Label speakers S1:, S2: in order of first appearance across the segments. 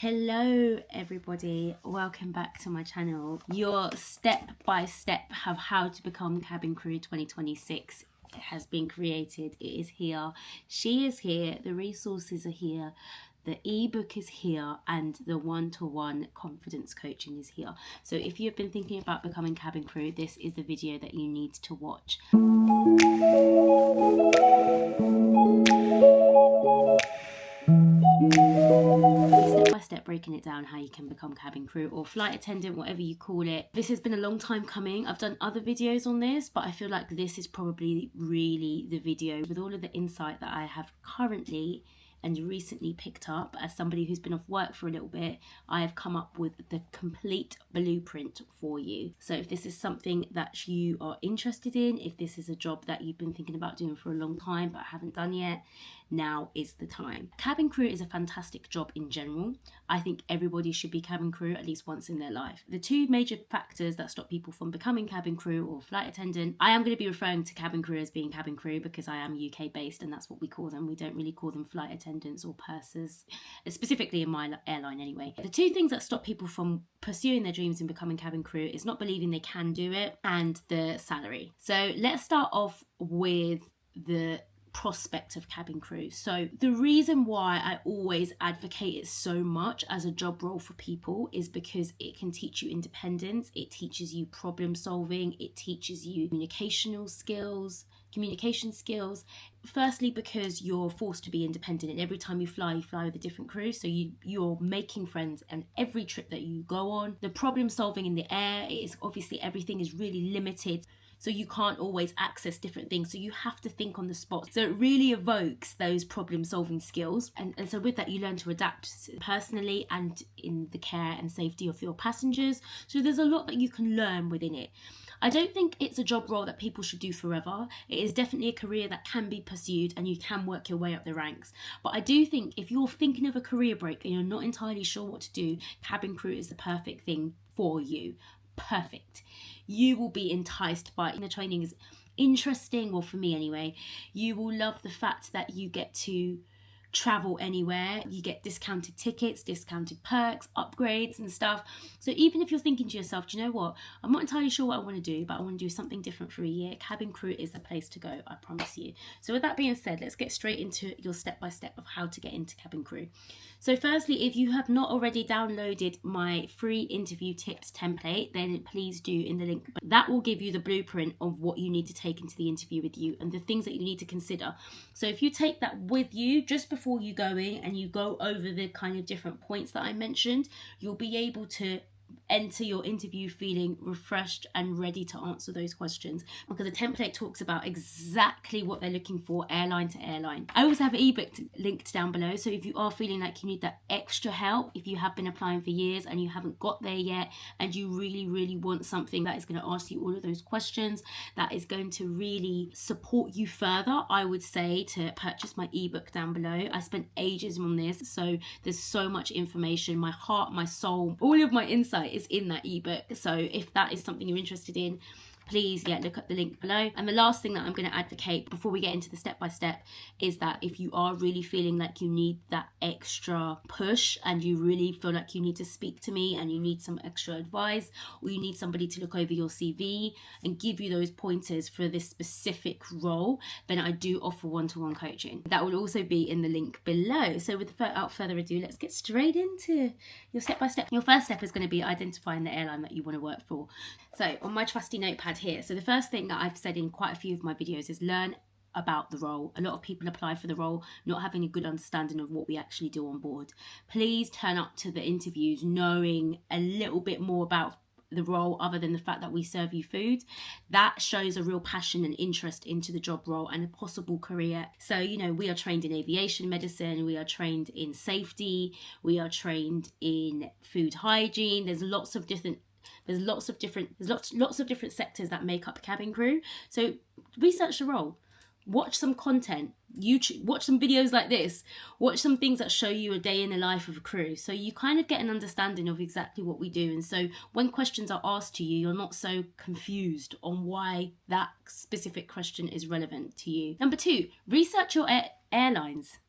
S1: Hello everybody, welcome back to my channel. Your step-by-step of how to become cabin crew 2026 has been created. It is here, she is here, the resources are here, the ebook is here, and the one-to-one confidence coaching is here. So if you've been thinking about becoming cabin crew, this is the video that you need to watch. Step breaking it down how you can become cabin crew or flight attendant, whatever you call it. This has been a long time coming. I've done other videos on this, but I feel like this is probably really the video with all of the insight that I have currently and recently picked up. As somebody who's been off work for a little bit, I have come up with the complete blueprint for you. So if this is something that you are interested in, if this is a job that you've been thinking about doing for a long time but haven't done yet, now is the time. Cabin crew is a fantastic job in general. I think everybody should be cabin crew at least once in their life. The two major factors that stop people from becoming cabin crew or flight attendant, I am going to be referring to cabin crew as being cabin crew because I am UK based and that's what we call them. We don't really call them flight attendants or pursers, specifically in my airline anyway. The two things that stop people from pursuing their dreams and becoming cabin crew is not believing they can do it and the salary. So let's start off with the prospect of cabin crew. So the reason why I always advocate it so much as a job role for people is because it can teach you independence, it teaches you problem solving, it teaches you communication skills. Firstly, because you're forced to be independent, and every time you fly with a different crew, so you're making friends and every trip that you go on. The problem solving in the air is obviously everything is really limited, so you can't always access different things, so you have to think on the spot. So it really evokes those problem solving skills, and so with that you learn to adapt personally and in the care and safety of your passengers. So there's a lot that you can learn within it. I don't think it's a job role that people should do forever. It is definitely a career that can be pursued and you can work your way up the ranks. But I do think if you're thinking of a career break and you're not entirely sure what to do, cabin crew is the perfect thing for you. Perfect. You will be enticed by it. The training is interesting, well for me anyway. You will love the fact that you get to travel anywhere, you get discounted tickets, discounted perks, upgrades and stuff. So even if you're thinking to yourself, do you know what, I'm not entirely sure what I want to do, but I want to do something different for a year, cabin crew is the place to go, I promise you. So with that being said, let's get straight into your step-by-step of how to get into cabin crew. So firstly, if you have not already downloaded my free interview tips template, then please do in the link. That will give you the blueprint of what you need to take into the interview with you and the things that you need to consider. So if you take that with you just before you go in and you go over the kind of different points that I mentioned, you'll be able to enter your interview feeling refreshed and ready to answer those questions, because the template talks about exactly what they're looking for airline to airline. I also have an ebook linked down below, so if you are feeling like you need that extra help, if you have been applying for years and you haven't got there yet and you really want something that is going to ask you all of those questions, that is going to really support you further, I would say to purchase my ebook down below. I spent ages on this, so there's so much information, my heart, my soul, all of my insight is in that ebook. So if that is something you're interested in, please look at the link below. And the last thing that I'm going to advocate before we get into the step-by-step is that if you are really feeling like you need that extra push and you really feel like you need to speak to me and you need some extra advice, or you need somebody to look over your CV and give you those pointers for this specific role, then I do offer one-to-one coaching. That will also be in the link below. So without further ado, let's get straight into your step-by-step. Your first step is going to be identifying the airline that you want to work for. So on my trusty notepad here, so the first thing that I've said in quite a few of my videos is learn about the role. A lot of people apply for the role not having a good understanding of what we actually do on board. Please turn up to the interviews knowing a little bit more about the role other than the fact that we serve you food. That shows a real passion and interest into the job role and a possible career. So, you know, we are trained in aviation medicine, we are trained in safety, we are trained in food hygiene. There's lots of different sectors that make up cabin crew. So research the role, watch some content, watch some videos like this, watch some things that show you a day in the life of a crew, so you kind of get an understanding of exactly what we do. And so when questions are asked to you, you're not so confused on why that specific question is relevant to you. Number 2, research your airlines.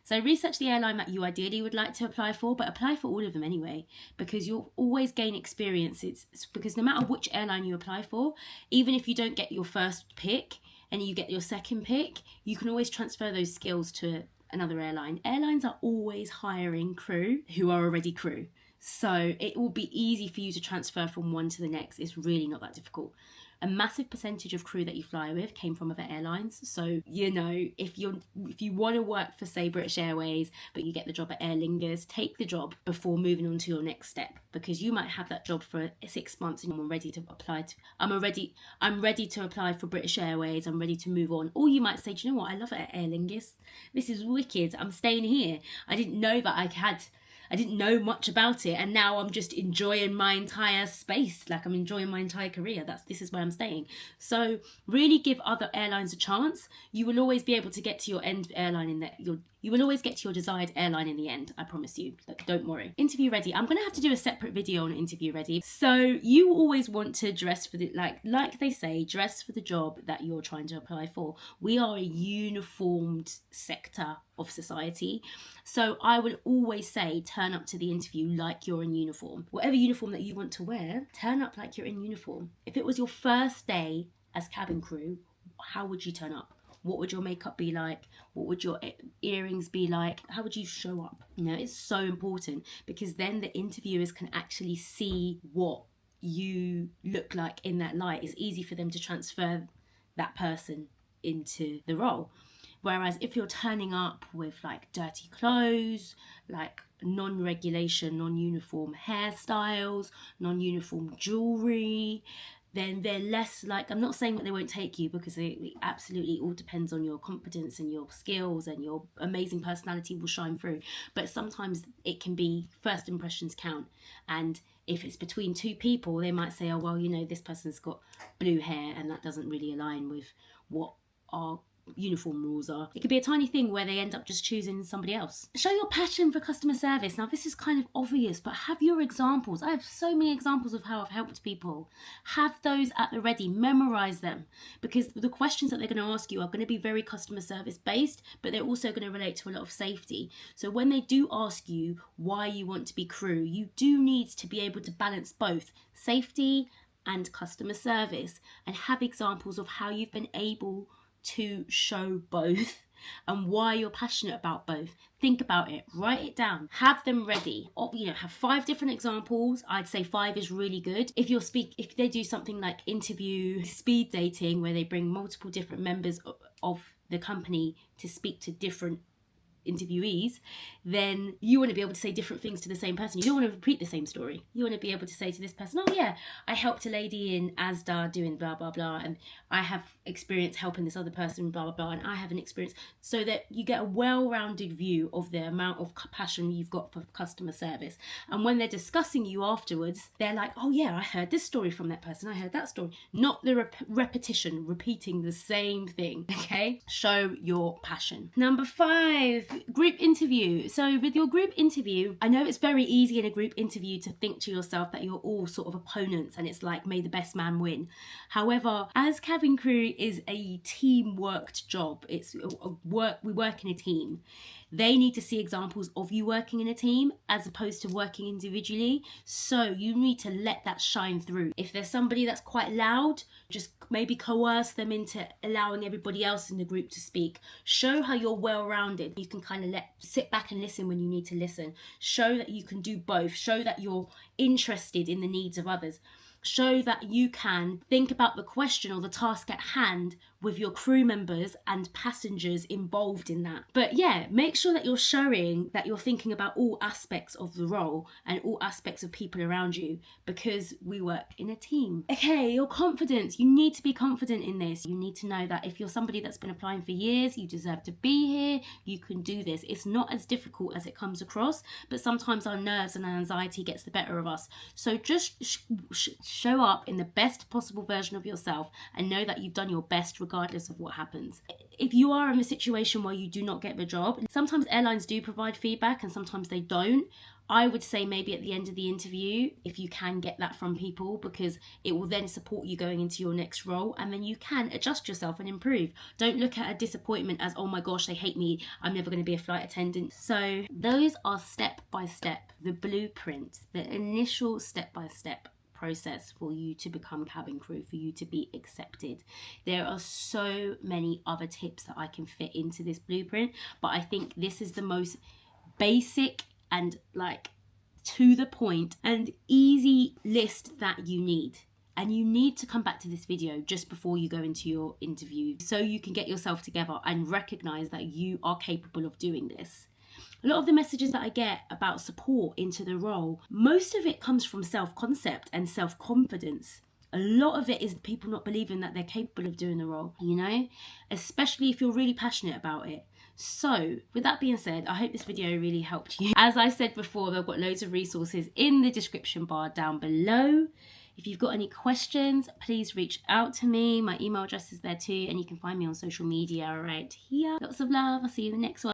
S1: So research the airline that you ideally would like to apply for, but apply for all of them anyway, because you'll always gain experience. It's because no matter which airline you apply for, even if you don't get your first pick and you get your second pick, you can always transfer those skills to another airline. Airlines are always hiring crew who are already crew. So it will be easy for you to transfer from one to the next. It's really not that difficult. A massive percentage of crew that you fly with came from other airlines. So, you know, if you want to work for, say, British Airways, but you get the job at Aer Lingus, take the job before moving on to your next step, because you might have that job for 6 months and I'm ready to apply to, I'm ready to apply for British Airways, I'm ready to move on. Or you might say, do you know what, I love it at Aer Lingus. This is wicked. I'm staying here. I didn't know know much about it, and now I'm just enjoying my entire space. Like, I'm enjoying my entire career. This is where I'm staying. So really give other airlines a chance. You will always be able to get to your end airline in that you will always get to your desired airline in the end. I promise you. Don't worry. Interview ready. I'm going to have to do a separate video on interview ready. So you always want to dress for the, like they say, dress for the job that you're trying to apply for. We are a uniformed sector of society. So I would always say, turn up to the interview like you're in uniform. Whatever uniform that you want to wear, turn up like you're in uniform. If it was your first day as cabin crew, how would you turn up? What would your makeup be like? What would your earrings be like? How would you show up? You know, it's so important, because then the interviewers can actually see what you look like in that light. It's easy for them to transfer that person into the role. Whereas if you're turning up with like dirty clothes, like non-regulation, non-uniform hairstyles, non-uniform jewellery, then they're less like, I'm not saying that they won't take you, because it absolutely all depends on your confidence and your skills, and your amazing personality will shine through. But sometimes it can be first impressions count. And if it's between two people, they might say, oh, well, you know, this person's got blue hair and that doesn't really align with what our uniform rules are. It could be a tiny thing where they end up just choosing somebody else. Show your passion for customer service. Now, this is kind of obvious, but have your examples. I have so many examples of how I've helped people. Have those at the ready. Memorize them, because the questions that they're going to ask you are going to be very customer service based, but they're also going to relate to a lot of safety. So when they do ask you why you want to be crew, you do need to be able to balance both safety and customer service, and have examples of how you've been able to show both and why you're passionate about both. Think about it, write it down, have them ready. Or, you know, have 5 different examples. I'd say 5 is really good. If they do something like interview speed dating, where they bring multiple different members of the company to speak to different interviewees, then you want to be able to say different things to the same person. You don't want to repeat the same story. You want to be able to say to this person, oh yeah, I helped a lady in Asda doing blah blah blah, and I have experience helping this other person blah blah blah, and I have an experience, so that you get a well-rounded view of the amount of passion you've got for customer service. And when they're discussing you afterwards, they're like, oh yeah, I heard this story from that person, I heard that story. Not the repetition, repeating the same thing. Okay, show your passion. Number 5, group interview. So with your group interview, I know it's very easy in a group interview to think to yourself that you're all sort of opponents and it's like, may the best man win. However, as cabin crew is a team worked job, we work in a team. They need to see examples of you working in a team as opposed to working individually. So you need to let that shine through. If there's somebody that's quite loud, just maybe coerce them into allowing everybody else in the group to speak. Show how you're well-rounded. You can kind of sit back and listen when you need to listen. Show that you can do both. Show that you're interested in the needs of others. Show that you can think about the question or the task at hand with your crew members and passengers involved in that. But yeah, make sure that you're showing that you're thinking about all aspects of the role and all aspects of people around you, because we work in a team. Okay, your confidence. You need to be confident in this. You need to know that if you're somebody that's been applying for years, you deserve to be here, you can do this. It's not as difficult as it comes across, but sometimes our nerves and our anxiety gets the better of us. So just show up in the best possible version of yourself and know that you've done your best regardless of what happens. If you are in a situation where you do not get the job, sometimes airlines do provide feedback and sometimes they don't. I would say maybe at the end of the interview, if you can get that from people, because it will then support you going into your next role, and then you can adjust yourself and improve. Don't look at a disappointment as, oh my gosh, they hate me, I'm never going to be a flight attendant. So those are step by step, the blueprint, the initial step by step process for you to become cabin crew, for you to be accepted. There are so many other tips that I can fit into this blueprint, but I think this is the most basic and like to the point and easy list that you need. And you need to come back to this video just before you go into your interview so you can get yourself together and recognize that you are capable of doing this. A lot of the messages that I get about support into the role, most of it comes from self-concept and self-confidence. A lot of it is people not believing that they're capable of doing the role, you know, especially if you're really passionate about it. So with that being said, I hope this video really helped you. As I said before, I've got loads of resources in the description bar down below. If you've got any questions, please reach out to me. My email address is there too, and you can find me on social media right here. Lots of love. I'll see you in the next one.